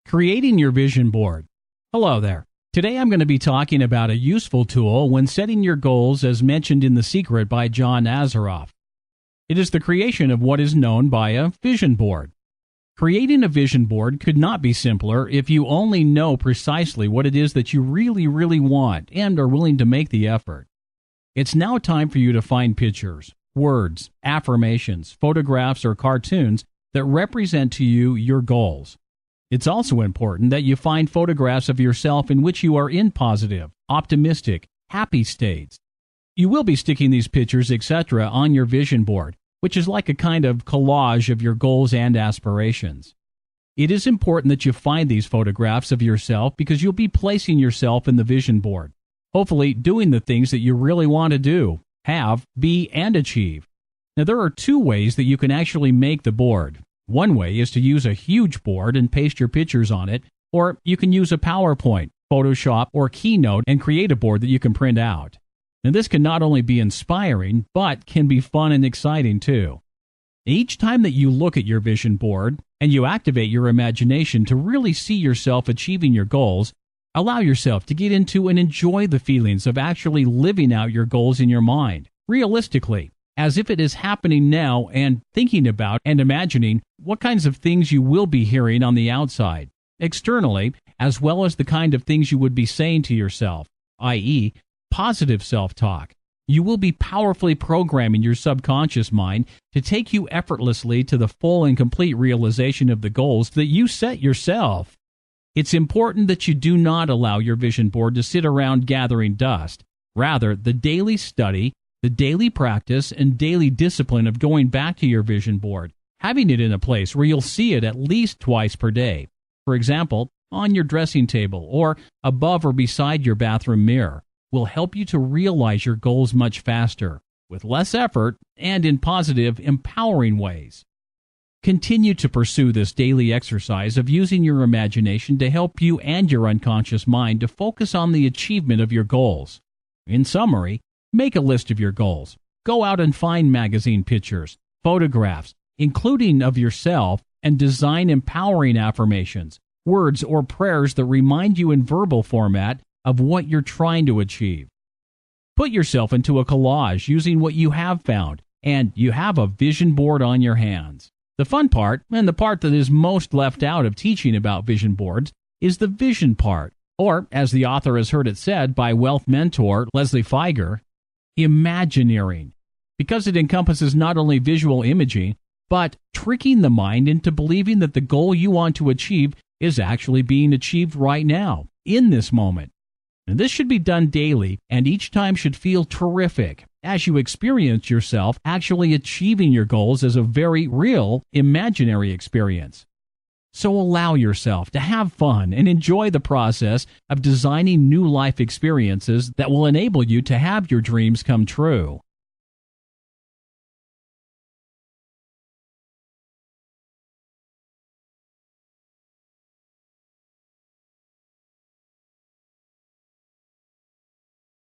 Creating your vision board. Hello there. Today I'm going to be talking about a useful tool when setting your goals as mentioned in The Secret by John Assaraf. It is the creation of what is known by a vision board. Creating a vision board could not be simpler if you only know precisely what it is that you really want and are willing to make the effort. It's now time for you to find pictures, words, affirmations, photographs, or cartoons that represent to you your goals. It's also important that you find photographs of yourself in which you are in positive, optimistic, happy states. You will be sticking these pictures, etc., on your vision board, which is like a kind of collage of your goals and aspirations. It is important that you find these photographs of yourself because you'll be placing yourself in the vision board, hopefully doing the things that you really want to do, have, be, and achieve. Now, there are two ways that you can actually make the board. One way is to use a huge board and paste your pictures on it, or you can use a PowerPoint, Photoshop, or Keynote and create a board that you can print out. Now, this can not only be inspiring, but can be fun and exciting too. Each time that you look at your vision board and you activate your imagination to really see yourself achieving your goals, allow yourself to get into and enjoy the feelings of actually living out your goals in your mind, realistically, as if it is happening now, and thinking about and imagining what kinds of things you will be hearing on the outside, externally, as well as the kind of things you would be saying to yourself, i.e., positive self-talk. You will be powerfully programming your subconscious mind to take you effortlessly to the full and complete realization of the goals that you set yourself. It's important that you do not allow your vision board to sit around gathering dust. Rather, the daily study, the daily practice, and daily discipline of going back to your vision board, having it in a place where you'll see it at least twice per day. For example, on your dressing table or above or beside your bathroom mirror, will help you to realize your goals much faster, with less effort, and in positive, empowering ways. Continue to pursue this daily exercise of using your imagination to help you and your unconscious mind to focus on the achievement of your goals. In summary, make a list of your goals. Go out and find magazine pictures, photographs, including of yourself, and design empowering affirmations, words, or prayers that remind you in verbal format of what you're trying to achieve. Put yourself into a collage using what you have found, and you have a vision board on your hands. The fun part, and the part that is most left out of teaching about vision boards, is the vision part, or, as the author has heard it said by wealth mentor Leslie Feiger, imagineering, because it encompasses not only visual imaging, but tricking the mind into believing that the goal you want to achieve is actually being achieved right now, in this moment. And this should be done daily, and each time should feel terrific as you experience yourself actually achieving your goals as a very real, imaginary experience. So allow yourself to have fun and enjoy the process of designing new life experiences that will enable you to have your dreams come true.